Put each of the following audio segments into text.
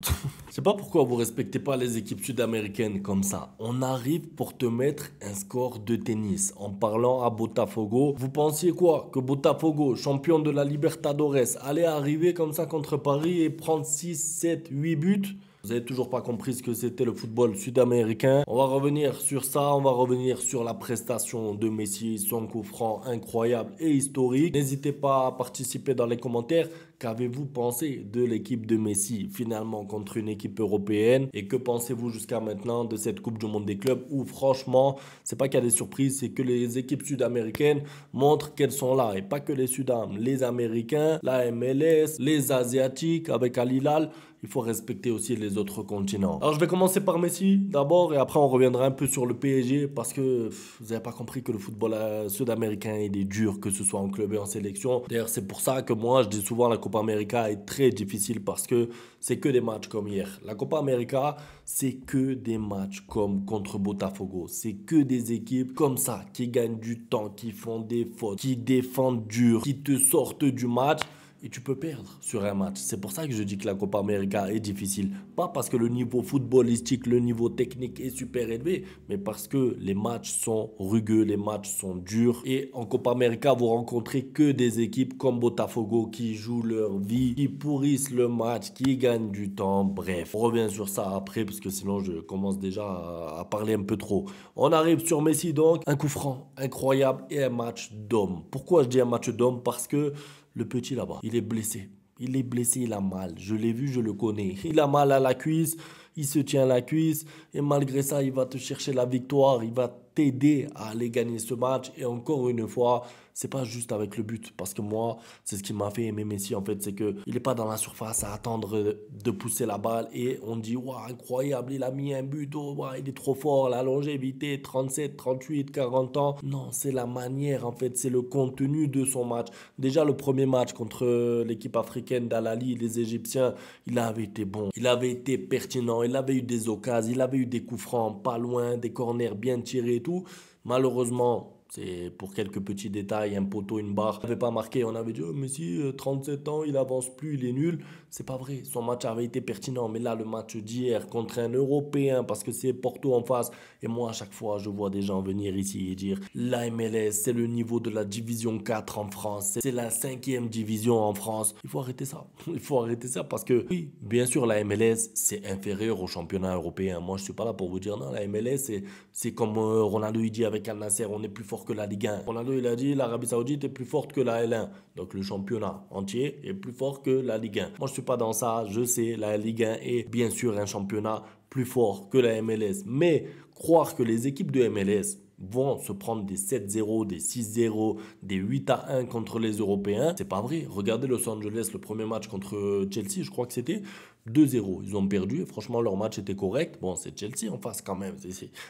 Je sais pas pourquoi vous respectez pas les équipes sud-américaines comme ça. On arrive pour te mettre un score de tennis en parlant à Botafogo. Vous pensiez quoi? Que Botafogo, champion de la Libertadores, allait arriver comme ça contre Paris et prendre 6, 7, 8 buts? Vous avez toujours pas compris ce que c'était le football sud-américain. On va revenir sur ça, on va revenir sur la prestation de Messi, son coup franc incroyable et historique. N'hésitez pas à participer dans les commentaires. Qu'avez-vous pensé de l'équipe de Messi finalement contre une équipe européenne? Et que pensez-vous jusqu'à maintenant de cette Coupe du Monde des clubs où franchement, c'est pas qu'il y a des surprises, c'est que les équipes sud-américaines montrent qu'elles sont là. Et pas que les Sud-Am, les Américains, la MLS, les Asiatiques avec Al Hilal. Il faut respecter aussi les autres continents. Alors je vais commencer par Messi d'abord et après on reviendra un peu sur le PSG parce que vous n'avez pas compris que le football sud-américain il est dur que ce soit en club et en sélection. D'ailleurs c'est pour ça que moi je dis souvent la Copa América est très difficile parce que c'est que des matchs comme hier. La Copa América c'est que des matchs comme contre Botafogo. C'est que des équipes comme ça qui gagnent du temps, qui font des fautes, qui défendent dur, qui te sortent du match et tu peux perdre sur un match. C'est pour ça que je dis que la Copa América est difficile. Pas parce que le niveau footballistique, le niveau technique est super élevé, mais parce que les matchs sont rugueux, les matchs sont durs. Et en Copa América, vous rencontrez que des équipes comme Botafogo qui jouent leur vie, qui pourrissent le match, qui gagnent du temps. Bref, on revient sur ça après parce que sinon je commence déjà à parler un peu trop. On arrive sur Messi donc, un coup franc incroyable et un match d'homme. Pourquoi je dis un match d'homme? Parce que le petit là-bas, il est blessé. Il est blessé, il a mal. Je l'ai vu, je le connais. Il a mal à la cuisse, il se tient la cuisse et malgré ça, il va te chercher la victoire, il va t'aider à aller gagner ce match. Et encore une fois, c'est pas juste avec le but parce que moi, c'est ce qui m'a fait aimer Messi en fait, c'est que il est pas dans la surface à attendre de pousser la balle et on dit waouh, incroyable, il a mis un but, oh, waouh, il est trop fort, la longévité 37, 38, 40 ans. Non, c'est la manière en fait, c'est le contenu de son match. Déjà le premier match contre l'équipe africaine d'Al Ahly, les Égyptiens, il avait été bon, il avait été pertinent, il avait eu des occasions, il avait eu des coups francs pas loin, des corners bien tirés et tout. Malheureusement, c'est pour quelques petits détails, un poteau, une barre. Il n'avait pas marqué, on avait dit, oh, Messi, 37 ans, il avance plus, il est nul. C'est pas vrai, son match avait été pertinent. Mais là, le match d'hier contre un Européen, parce que c'est Porto en face. Et moi, à chaque fois, je vois des gens venir ici et dire, la MLS, c'est le niveau de la division 4 en France. C'est la cinquième division en France. Il faut arrêter ça. Il faut arrêter ça parce que, oui, bien sûr, la MLS, c'est inférieur au championnat européen. Moi, je suis pas là pour vous dire, non, la MLS, c'est comme Ronaldo, il dit avec Al Nasser, on est plus fort que la Ligue 1. Ronaldo, il a dit l'Arabie Saoudite est plus forte que la L1. Donc le championnat entier est plus fort que la Ligue 1. Moi, je suis pas dans ça. Je sais, la Ligue 1 est bien sûr un championnat plus fort que la MLS. Mais croire que les équipes de MLS vont se prendre des 7-0, des 6-0, des 8-1 contre les Européens, c'est pas vrai. Regardez Los Angeles, le premier match contre Chelsea, je crois que c'était 2-0. Ils ont perdu et franchement, leur match était correct. Bon, c'est Chelsea en face quand même.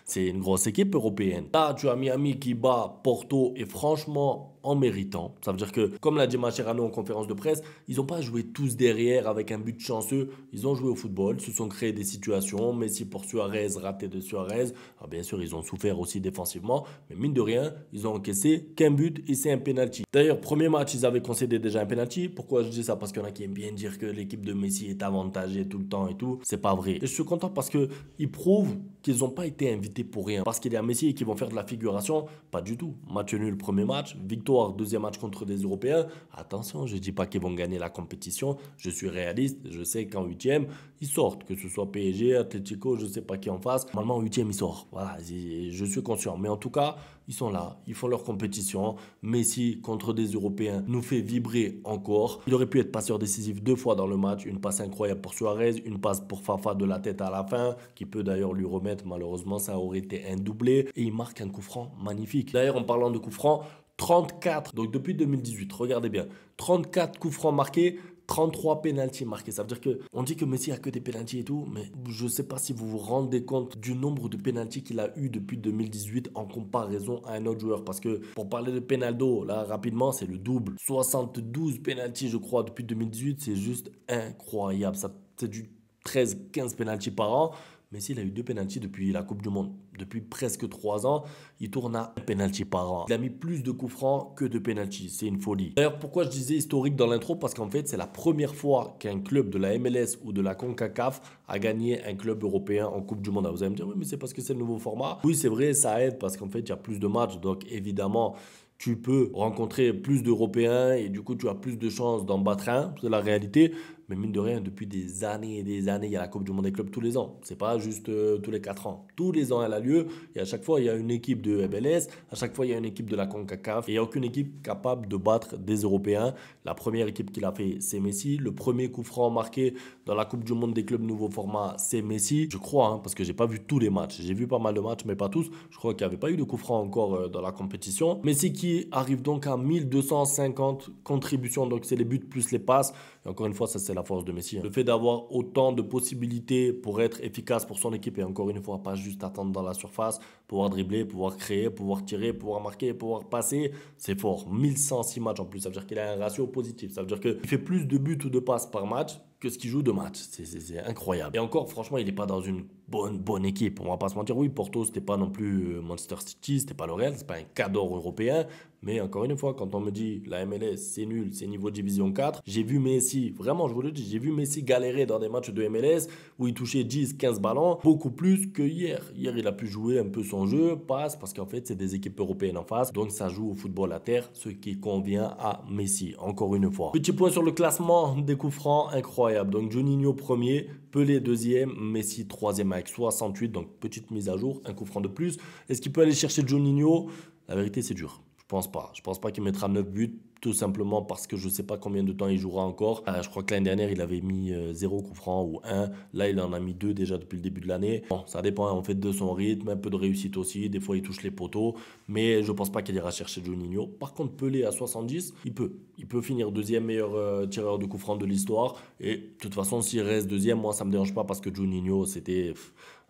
C'est une grosse équipe européenne. Là, tu as Miami qui bat Porto et franchement, en méritant. Ça veut dire que, comme l'a dit Mascherano en conférence de presse, ils n'ont pas joué tous derrière avec un but chanceux. Ils ont joué au football, se sont créés des situations. Messi pour Suarez, raté de Suarez. Alors bien sûr, ils ont souffert aussi défensivement. Mais mine de rien, ils ont encaissé qu'un but et c'est un penalty. D'ailleurs, premier match, ils avaient concédé déjà un penalty. Pourquoi je dis ça? Parce qu'il y en a qui aiment bien dire que l'équipe de Messi est avantagée tout le temps et tout. C'est pas vrai. Et je suis content parce que ils prouvent qu'ils n'ont pas été invités pour rien. Parce qu'il y a Messi qui vont faire de la figuration. Pas du tout. Match nul, premier match. Victoire, deuxième match contre des Européens. Attention, je dis pas qu'ils vont gagner la compétition. Je suis réaliste. Je sais qu'en huitième, ils sortent. Que ce soit PSG, Atlético, je sais pas qui en face. Normalement, en huitième, ils sortent. Voilà, je suis conscient. Mais en tout cas, ils sont là. Ils font leur compétition. Messi contre des Européens nous fait vibrer encore. Il aurait pu être passeur décisif deux fois dans le match. Une passe incroyable pour Suarez, une passe pour Fafa de la tête à la fin, qui peut d'ailleurs lui remettre. Malheureusement, ça aurait été un doublé. Et il marque un coup franc magnifique. D'ailleurs, en parlant de coup franc, 34, donc depuis 2018, regardez bien, 34 coups francs marqués, 33 pénaltys marqués. Ça veut dire que on dit que Messi a que des pénaltys et tout, mais je ne sais pas si vous vous rendez compte du nombre de pénaltys qu'il a eu depuis 2018 en comparaison à un autre joueur. Parce que pour parler de Penaldo, là rapidement, c'est le double. 72 pénaltys, je crois, depuis 2018, c'est juste incroyable. Ça, c'est du 13-15 pénaltys par an. Messi, il a eu 2 pénaltys depuis la Coupe du Monde. Depuis presque 3 ans, il tourne à un pénalty par an. Il a mis plus de coups francs que de pénaltys. C'est une folie. D'ailleurs, pourquoi je disais historique dans l'intro? Parce qu'en fait, c'est la première fois qu'un club de la MLS ou de la CONCACAF a gagné un club européen en Coupe du Monde. Alors, vous allez me dire, oui, mais c'est parce que c'est le nouveau format. Oui, c'est vrai, ça aide parce qu'en fait, il y a plus de matchs. Donc, évidemment, tu peux rencontrer plus d'Européens et du coup, tu as plus de chances d'en battre un. C'est la réalité. Mais mine de rien, depuis des années et des années, il y a la Coupe du Monde des clubs tous les ans. C'est pas juste tous les 4 ans. Tous les ans, elle a lieu. Et à chaque fois, il y a une équipe de MLS. À chaque fois, il y a une équipe de la CONCACAF. Et il n'y a aucune équipe capable de battre des Européens. La première équipe qui l'a fait, c'est Messi. Le premier coup franc marqué dans la Coupe du Monde des clubs nouveau format, c'est Messi. Je crois, hein, parce que j'ai pas vu tous les matchs. J'ai vu pas mal de matchs, mais pas tous. Je crois qu'il n'y avait pas eu de coup franc encore dans la compétition. Messi qui arrive donc à 1250 contributions. Donc, c'est les buts plus les passes. Et encore une fois, ça, c'est la force de Messi. Le fait d'avoir autant de possibilités pour être efficace pour son équipe et encore une fois, pas juste attendre dans la surface, pouvoir dribbler, pouvoir créer, pouvoir tirer, pouvoir marquer, pouvoir passer, c'est fort. 1106 matchs en plus, ça veut dire qu'il a un ratio positif. Ça veut dire qu'il fait plus de buts ou de passes par match que ce qu'il joue de match. C'est incroyable. Et encore, franchement, il n'est pas dans une bonne équipe. On va pas se mentir. Oui, Porto, c'était pas non plus Manchester City, c'était pas le Real, c'est pas un cadre européen. Mais encore une fois, quand on me dit la MLS, c'est nul, c'est niveau division 4, j'ai vu Messi, vraiment, je vous le dis, j'ai vu Messi galérer dans des matchs de MLS où il touchait 10, 15 ballons, beaucoup plus que hier. Hier, il a pu jouer un peu son jeu, passe, parce qu'en fait, c'est des équipes européennes en face. Donc, ça joue au football à terre, ce qui convient à Messi, encore une fois. Petit point sur le classement des coups francs, incroyable. Donc, Juninho premier, Pelé deuxième, Messi troisième avec 68. Donc, petite mise à jour, un coup franc de plus. Est-ce qu'il peut aller chercher Juninho? La vérité, c'est dur. Je pense pas. Je pense pas qu'il mettra 9 buts, tout simplement parce que je ne sais pas combien de temps il jouera encore. Je crois que l'année dernière, il avait mis 0 coup franc ou 1. Là, il en a mis 2 déjà depuis le début de l'année. Bon, ça dépend en fait de son rythme, un peu de réussite aussi. Des fois, il touche les poteaux. Mais je ne pense pas qu'il ira chercher Juninho. Par contre, Pelé à 70, il peut. Il peut finir deuxième meilleur tireur de coup franc de l'histoire. Et de toute façon, s'il reste deuxième, moi, ça ne me dérange pas parce que Juninho, c'était...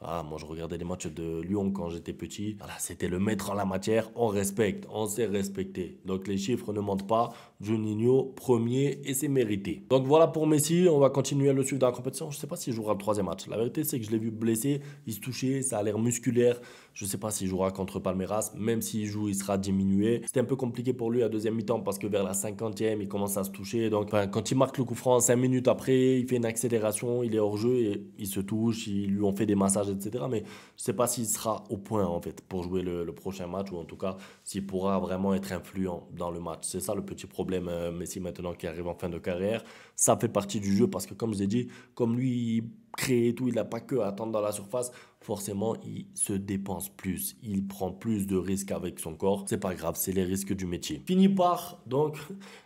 Ah, moi, je regardais les matchs de Lyon quand j'étais petit. Voilà, c'était le maître en la matière. On respecte, on sait respecter. Donc, les chiffres ne mentent pas. Juninho, premier, et c'est mérité. Donc, voilà pour Messi. On va continuer à le suivre dans la compétition. Je ne sais pas s'il jouera le troisième match. La vérité, c'est que je l'ai vu blessé. Il se touchait, ça a l'air musculaire. Je ne sais pas s'il jouera contre Palmeiras. Même s'il joue, il sera diminué. C'était un peu compliqué pour lui à deuxième mi-temps parce que vers la 50e, il commence à se toucher. Donc, quand il marque le coup franc, 5 minutes après, il fait une accélération, il est hors jeu et il se touche. Ils lui ont fait des massages, etc. Mais je ne sais pas s'il sera au point en fait pour jouer le prochain match ou en tout cas s'il pourra vraiment être influent dans le match. C'est ça le petit problème Messi maintenant qui arrive en fin de carrière. Ça fait partie du jeu parce que comme je l'ai dit, comme lui il crée et tout, il n'a pas que à attendre dans la surface. Forcément, il se dépense plus, il prend plus de risques avec son corps. C'est pas grave, c'est les risques du métier. Fini par donc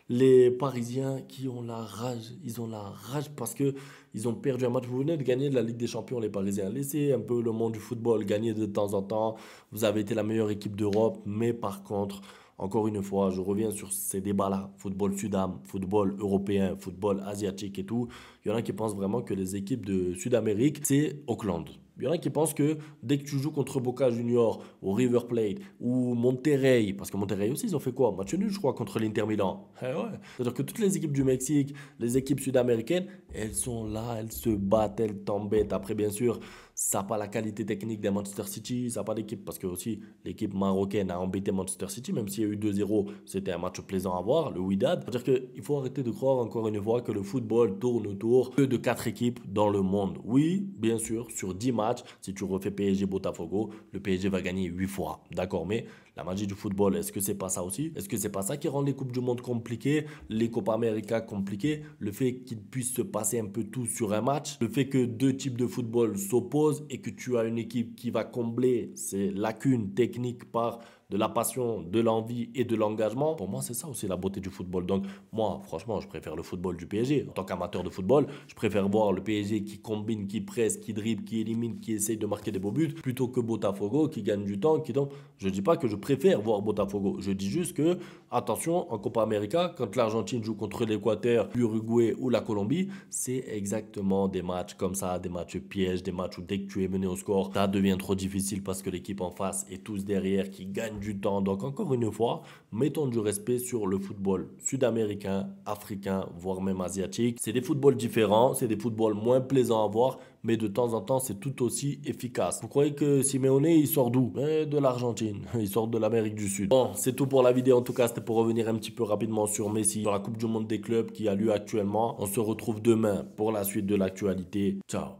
les Parisiens qui ont la rage. Ils ont la rage parce que ils ont perdu un match. Vous venez de gagner de la Ligue des Champions, les Parisiens. Laissez un peu le monde du football gagner de temps en temps. Vous avez été la meilleure équipe d'Europe, mais par contre, encore une fois, je reviens sur ces débats-là. Football sud-am, football européen, football asiatique et tout. Il y en a qui pensent vraiment que les équipes de Sud-Amérique, c'est Auckland. Il y en a qui pensent que dès que tu joues contre Boca Junior, ou River Plate, ou Monterrey, parce que Monterrey aussi, ils ont fait quoi? Match nul, je crois, contre l'Inter Milan. Eh ouais. C'est-à-dire que toutes les équipes du Mexique, les équipes sud-américaines, elles sont là, elles se battent, elles t'embêtent. Après, bien sûr, ça n'a pas la qualité technique d'un Manchester City, ça n'a pas d'équipe, parce que aussi l'équipe marocaine a embêté Manchester City, même s'il y a eu 2-0, c'était un match plaisant à voir, le Wydad. C'est-à-dire qu'il faut arrêter de croire encore une fois que le football tourne autour que de 4 équipes dans le monde. Oui, bien sûr, sur 10 matchs, si tu refais PSG Botafogo, le PSG va gagner 8 fois. D'accord, mais la magie du football, est-ce que c'est pas ça aussi? Est-ce que c'est pas ça qui rend les Coupes du Monde compliquées, les Copa América compliquées? Le fait qu'il puisse se passer un peu tout sur un match, le fait que deux types de football s'opposent et que tu as une équipe qui va combler ces lacunes techniques par de la passion, de l'envie et de l'engagement. Pour moi, c'est ça aussi la beauté du football. Donc, moi, franchement, je préfère le football du PSG. En tant qu'amateur de football, je préfère voir le PSG qui combine, qui presse, qui dribble, qui élimine, qui essaye de marquer des beaux buts, plutôt que Botafogo qui gagne du temps, qui donc... Je ne dis pas que je préfère voir Botafogo. Je dis juste que, attention, en Copa América, quand l'Argentine joue contre l'Équateur, l'Uruguay ou la Colombie, c'est exactement des matchs comme ça, des matchs pièges, des matchs où dès que tu es mené au score, ça devient trop difficile parce que l'équipe en face est tous derrière qui gagne du temps. Donc encore une fois, mettons du respect sur le football sud-américain, africain, voire même asiatique. C'est des footballs différents, c'est des footballs moins plaisants à voir, mais de temps en temps, c'est tout aussi efficace. Vous croyez que Simeone, il sort d'où? De l'Argentine. Il sort de l'Amérique du Sud. Bon, c'est tout pour la vidéo. En tout cas, c'était pour revenir un petit peu rapidement sur Messi, sur la Coupe du Monde des clubs qui a lieu actuellement. On se retrouve demain pour la suite de l'actualité. Ciao.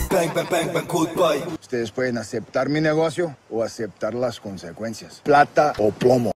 Bang, bang, bang, bang, goodbye. Ustedes pueden aceptar mi negocio o aceptar las consecuencias. Plata o plomo.